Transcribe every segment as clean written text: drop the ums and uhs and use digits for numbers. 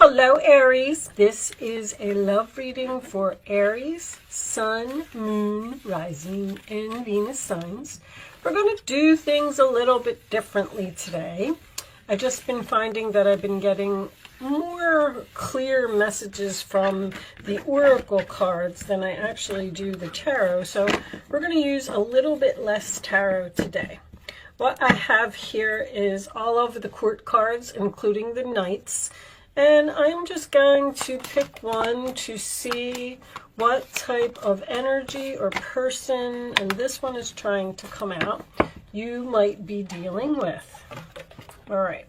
Hello Aries, this is a love reading for Aries, Sun, Moon, Rising, and Venus signs. We're going to do things a little bit differently today. I've just been finding that I've been getting more clear messages from the oracle cards than I actually do the tarot, so we're going to use a little bit less tarot today. What I have here is all of the court cards, including the knights. And I'm just going to pick one to see what type of energy or person, and this one is trying to come out, you might be dealing with. All right.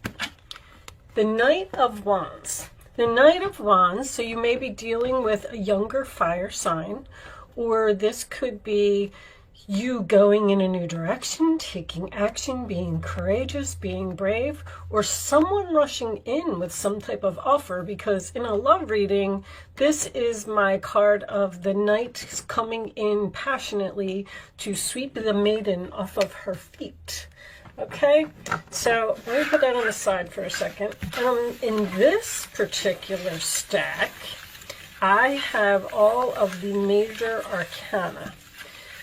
The Knight of Wands. The Knight of Wands, so you may be dealing with a younger fire sign, or this could be you going in a new direction, taking action, being courageous, being brave, or someone rushing in with some type of offer, because in a love reading, this is my card of the knight coming in passionately to sweep the maiden off of her feet. Okay, so let me put that on the side for a second. In this particular stack, I have all of the major arcana.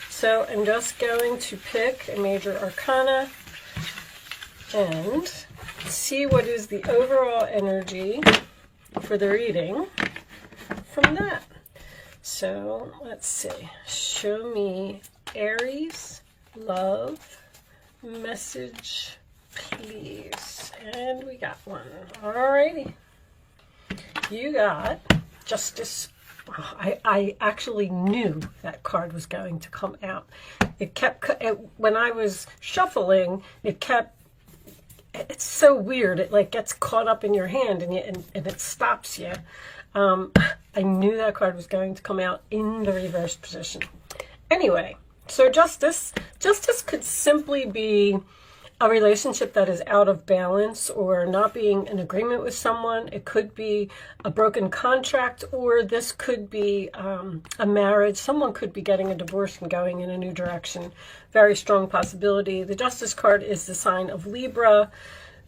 So I'm just going to pick a major arcana and see what is the overall energy for the reading from that. So let's see. Show me Aries love message, please. And we got one. Alrighty. You got Justice. I actually knew that card was going to come out. It kept, when I was shuffling, it's so weird. It like gets caught up in your hand and it stops you. I knew that card was going to come out in the reverse position. Anyway, so Justice could simply be a relationship that is out of balance or not being in agreement with someone. It could be a broken contract, or this could be a marriage. Someone could be getting a divorce and going in a new direction. Very strong possibility. The Justice card is the sign of Libra.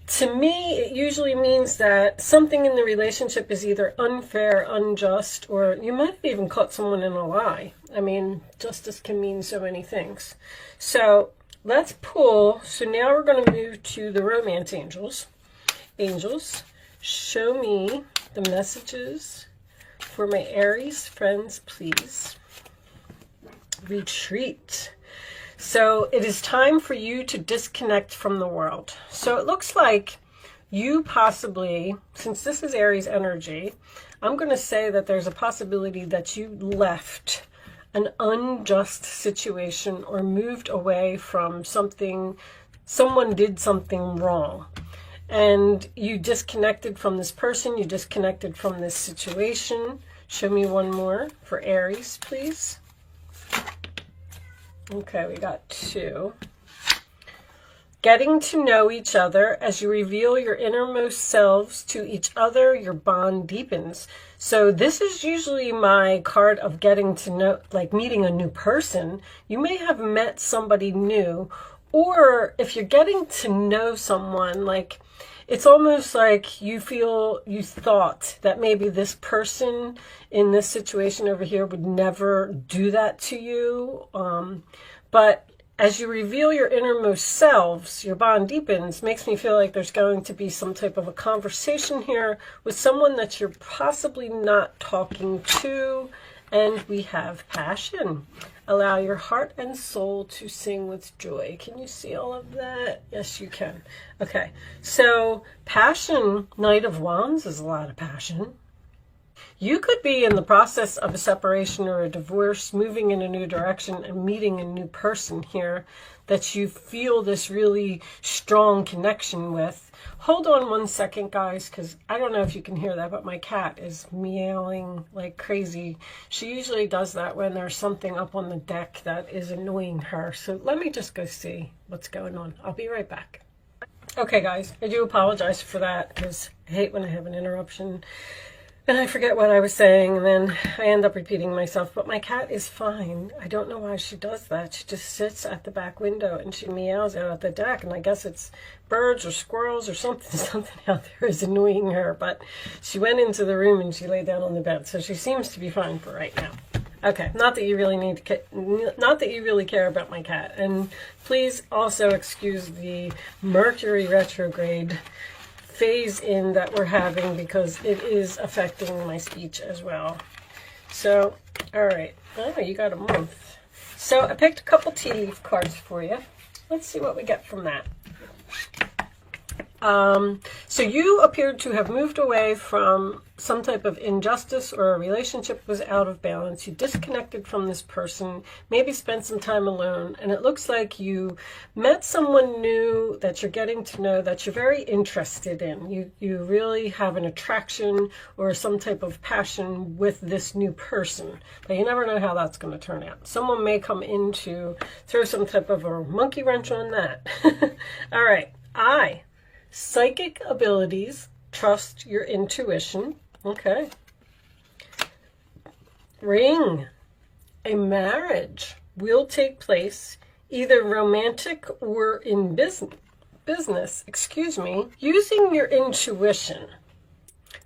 To me, it usually means that something in the relationship is either unfair, unjust, or you might have even caught someone in a lie. I mean, justice can mean so many things. So let's pull. So now we're going to move to the romance angels. Angels, show me the messages for my Aries friends, please. Retreat. So it is time for you to disconnect from the world. So it looks like you possibly, since this is Aries energy, I'm going to say that there's a possibility that you left an unjust situation or moved away from something, someone did something wrong. And you disconnected from this person, you disconnected from this situation. Show me one more for Aries, please. Okay, we got two. Getting to know each other. As you reveal your innermost selves to each other, your bond deepens. So this is usually my card of getting to know, like meeting a new person. You may have met somebody new, or if you're getting to know someone, like it's almost like you thought that maybe this person in this situation over here would never do that to you. But as you reveal your innermost selves, your bond deepens, makes me feel like there's going to be some type of a conversation here with someone that you're possibly not talking to. And we have passion. Allow your heart and soul to sing with joy. Can you see all of that? Yes, you can. Okay, so passion, Knight of Wands is a lot of passion. You could be in the process of a separation or a divorce, moving in a new direction and meeting a new person here that you feel this really strong connection with. Hold on one second, guys, because I don't know if you can hear that, but my cat is meowing like crazy. She usually does that when there's something up on the deck that is annoying her. So let me just go see what's going on. I'll be right back. Okay, guys, I do apologize for that because I hate when I have an interruption. And I forget what I was saying, and then I end up repeating myself. But my cat is fine. I don't know why she does that. She just sits at the back window and she meows out at the deck. And I guess it's birds or squirrels or something. Something out there is annoying her. But she went into the room and she lay down on the bed. So she seems to be fine for right now. Okay, not that you really need to, not that you really care about my cat. And please also excuse the Mercury retrograde phase in that we're having, because it is affecting my speech as well. So, all right. Oh, you got a month. So I picked a couple tea leaf cards for you. Let's see what we get from that. So you appeared to have moved away from some type of injustice, or a relationship was out of balance. You disconnected from this person, maybe spent some time alone, and it looks like you met someone new that you're getting to know, that you're very interested in. You really have an attraction or some type of passion with this new person, but you never know how that's going to turn out. Someone may come in to throw some type of a monkey wrench on that. All right. Psychic abilities, trust your intuition. Okay. Ring. A marriage will take place, either romantic or in business, using your intuition.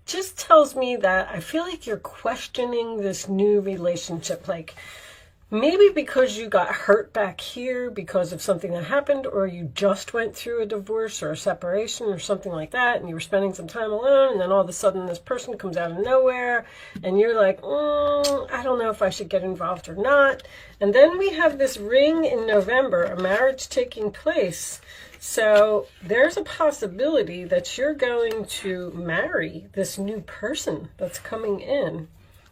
Just tells me that I feel like you're questioning this new relationship, like maybe because you got hurt back here because of something that happened, or you just went through a divorce or a separation or something like that, and you were spending some time alone, and then all of a sudden this person comes out of nowhere, and you're like, I don't know if I should get involved or not. And then we have this ring in November, a marriage taking place. So there's a possibility that you're going to marry this new person that's coming in,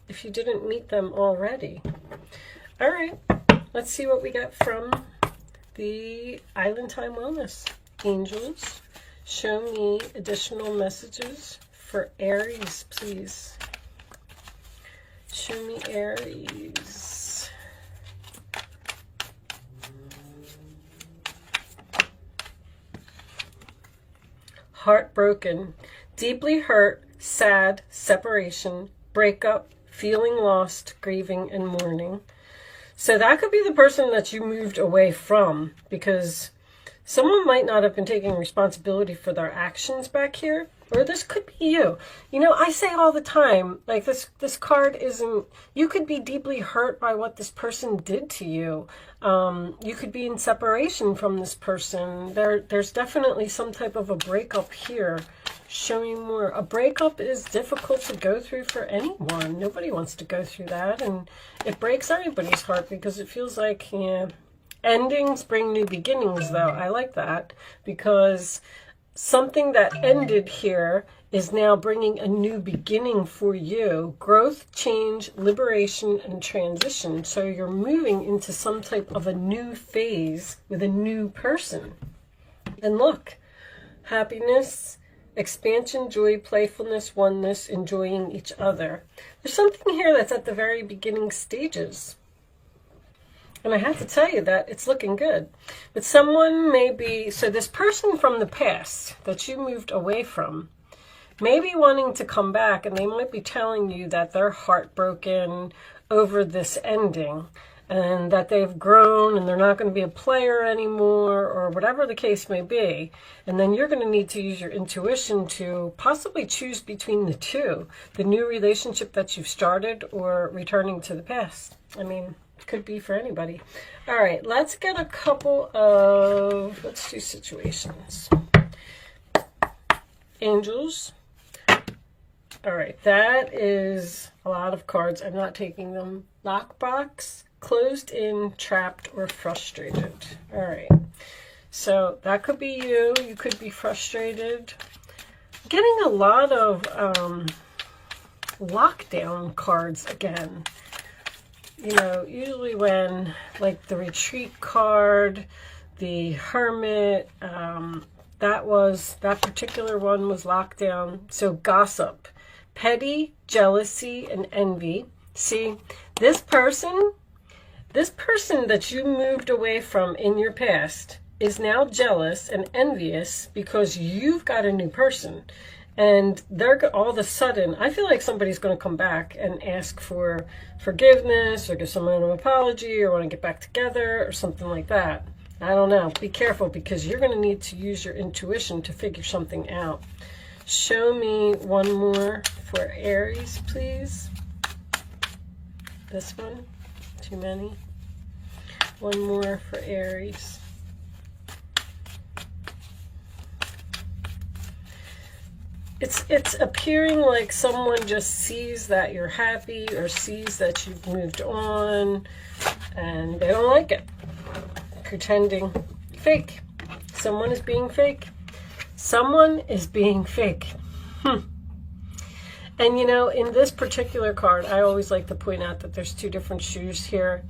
if you didn't meet them already. All right, let's see what we get from the Island Time Wellness. Angels, show me additional messages for Aries, please. Show me Aries. Heartbroken, deeply hurt, sad, separation, breakup, feeling lost, grieving, and mourning. So that could be the person that you moved away from, because someone might not have been taking responsibility for their actions back here, or this could be you. You know, I say all the time, like this card isn't, you could be deeply hurt by what this person did to you. You could be in separation from this person. There's definitely some type of a breakup here. Show me more. A breakup is difficult to go through for anyone. Nobody wants to go through that, and it breaks everybody's heart because it feels like, yeah, endings bring new beginnings, though. I like that, because something that ended here is now bringing a new beginning for you. Growth, change, liberation, and transition. So you're moving into some type of a new phase with a new person. And look, happiness, expansion, joy, playfulness, oneness, enjoying each other. There's something here that's at the very beginning stages. And I have to tell you that it's looking good. But someone may be, so this person from the past that you moved away from may be wanting to come back, and they might be telling you that they're heartbroken over this ending, and that they've grown and they're not going to be a player anymore, or whatever the case may be. And then you're going to need to use your intuition to possibly choose between the two, the new relationship that you've started or returning to the past. I mean, it could be for anybody. All right, let's get a couple of, let's do situations. Angels. All right, that is a lot of cards. I'm not taking them. Lockbox. Closed in, trapped, or frustrated. All right. So that could be you. You could be frustrated. I'm getting a lot of lockdown cards again. You know, usually when, like the retreat card, the hermit, that particular one was lockdown. So gossip, petty, jealousy, and envy. See, this person that you moved away from in your past is now jealous and envious because you've got a new person. And they're all of a sudden, I feel like somebody's going to come back and ask for forgiveness or give someone an apology or want to get back together or something like that. I don't know. Be careful, because you're going to need to use your intuition to figure something out. Show me one more for Aries, please. This one. Too many. One more for Aries. It's appearing like someone just sees that you're happy or sees that you've moved on and they don't like it. Pretending. Fake. Someone is being fake. Someone is being fake. And you know, in this particular card, I always like to point out that there's two different shoes here.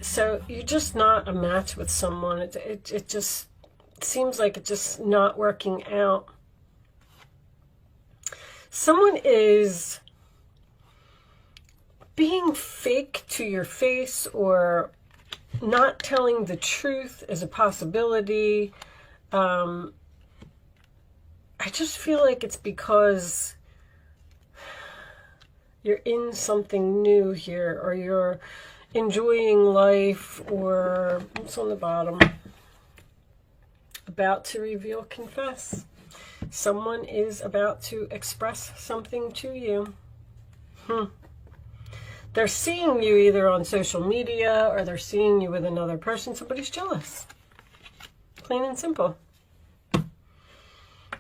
So you're just not a match with someone. It just seems like it's just not working out. Someone is being fake to your face, or not telling the truth is a possibility. I just feel like it's because you're in something new here, or you're enjoying life, or what's on the bottom? About to reveal, confess. Someone is about to express something to you. They're seeing you either on social media or they're seeing you with another person. Somebody's jealous. Plain and simple.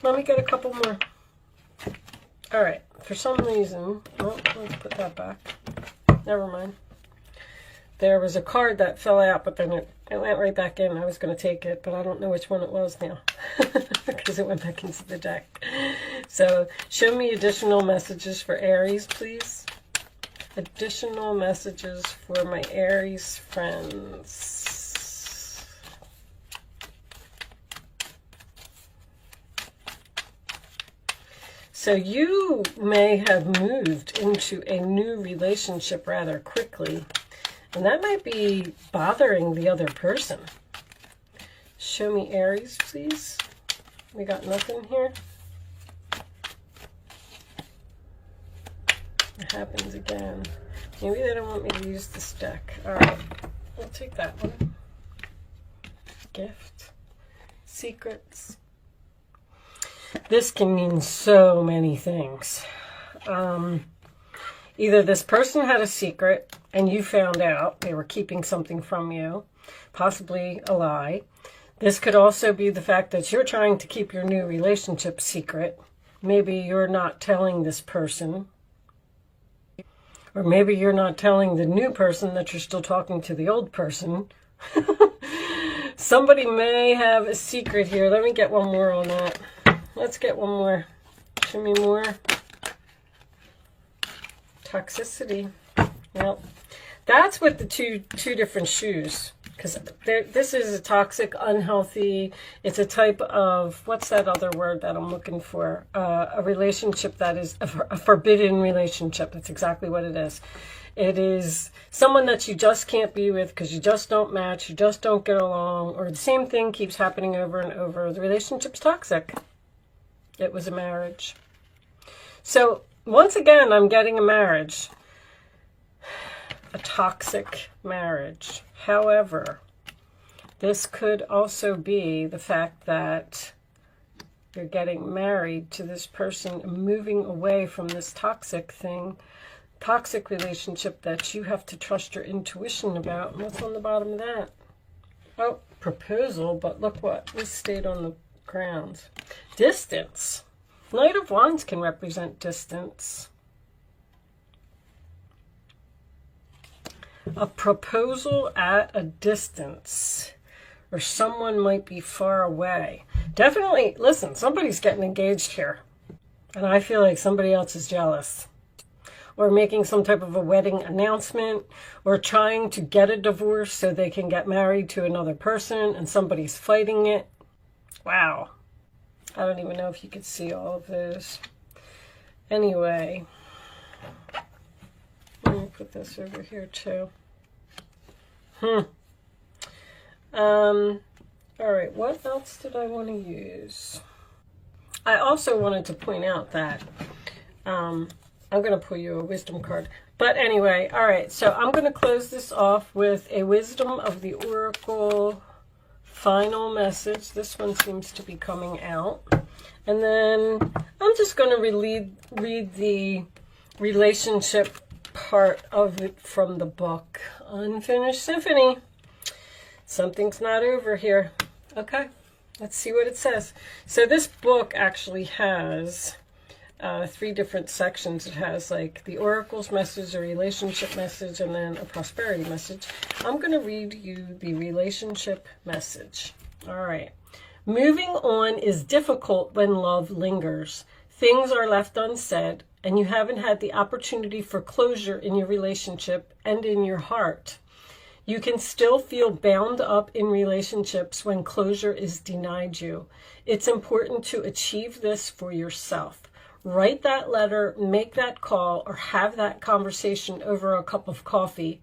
Let me get a couple more. All right. For some reason, oh, let's put that back. Never mind. There was a card that fell out, but then it went right back in. I was going to take it, but I don't know which one it was now because it went back into the deck. So show me additional messages for Aries, please. Additional messages for my Aries friends. So you may have moved into a new relationship rather quickly. And that might be bothering the other person. Show me Aries, please. We got nothing here. It happens again. Maybe they don't want me to use this deck. All right, we'll take that one. Gift. Secrets. This can mean so many things. Either this person had a secret and you found out they were keeping something from you, possibly a lie. This could also be the fact that you're trying to keep your new relationship secret. Maybe you're not telling this person. Or maybe you're not telling the new person that you're still talking to the old person. Somebody may have a secret here. Let me get one more on that. Let's get one more. Show me more. Toxicity. Well, that's with the two different shoes, because this is a toxic, unhealthy. It's a type of, what's that other word that I'm looking for? A relationship that is a forbidden relationship. That's exactly what it is. It is someone that you just can't be with because you just don't match, you just don't get along, or the same thing keeps happening over and over. The relationship's toxic. It was a marriage. So once again, I'm getting a marriage. A toxic marriage. However, this could also be the fact that you're getting married to this person, moving away from this toxic thing, toxic relationship that you have to trust your intuition about. And what's on the bottom of that? Oh, proposal, but look what, this stayed on the ground. Distance. Knight of Wands can represent distance. A proposal at a distance, or someone might be far away. Definitely, listen, somebody's getting engaged here, and I feel like somebody else is jealous, or making some type of a wedding announcement, or trying to get a divorce so they can get married to another person, and somebody's fighting it. Wow. I don't even know if you could see all of those. Anyway, let me put this over here too. All right, what else did I want to use? I also wanted to point out that I'm going to pull you a wisdom card. But anyway, all right, so I'm going to close this off with a Wisdom of the Oracle final message. This one seems to be coming out. And then I'm just going to read the relationship part of it from the book, Unfinished Symphony. Something's not over here. Okay, let's see what it says. So this book actually has 3 different sections. It has like the Oracle's message, a relationship message, and then a prosperity message. I'm going to read you the relationship message. All right. Moving on is difficult when love lingers. Things are left unsaid, and you haven't had the opportunity for closure in your relationship and in your heart. You can still feel bound up in relationships when closure is denied you. It's important to achieve this for yourself. Write that letter, make that call, or have that conversation over a cup of coffee.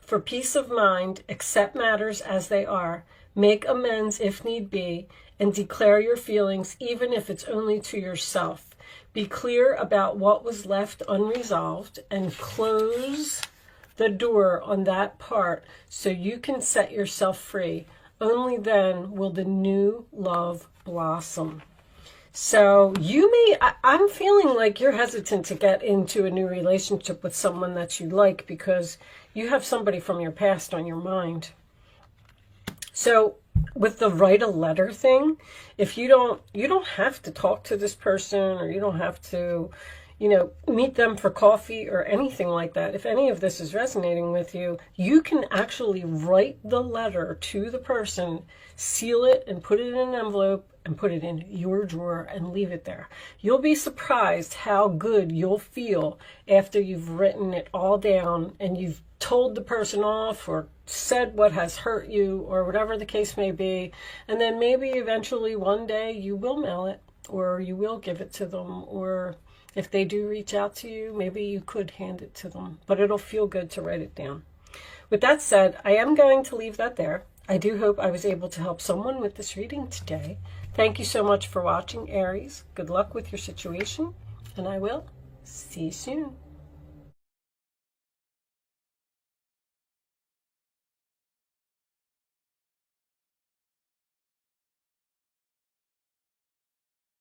For peace of mind, accept matters as they are, make amends if need be, and declare your feelings even if it's only to yourself. Be clear about what was left unresolved and close the door on that part so you can set yourself free. Only then will the new love blossom. So you may, I'm feeling like you're hesitant to get into a new relationship with someone that you like because you have somebody from your past on your mind. So with the write a letter thing, if you don't have to talk to this person, or you don't have to, meet them for coffee or anything like that. If any of this is resonating with you, you can actually write the letter to the person, seal it, and put it in an envelope and put it in your drawer and leave it there. You'll be surprised how good you'll feel after you've written it all down and you've told the person off or said what has hurt you or whatever the case may be. And then maybe eventually one day you will mail it, or you will give it to them, or if they do reach out to you, maybe you could hand it to them, but it'll feel good to write it down. With that said, I am going to leave that there. I do hope I was able to help someone with this reading today. Thank you so much for watching, Aries. Good luck with your situation, and I will see you soon.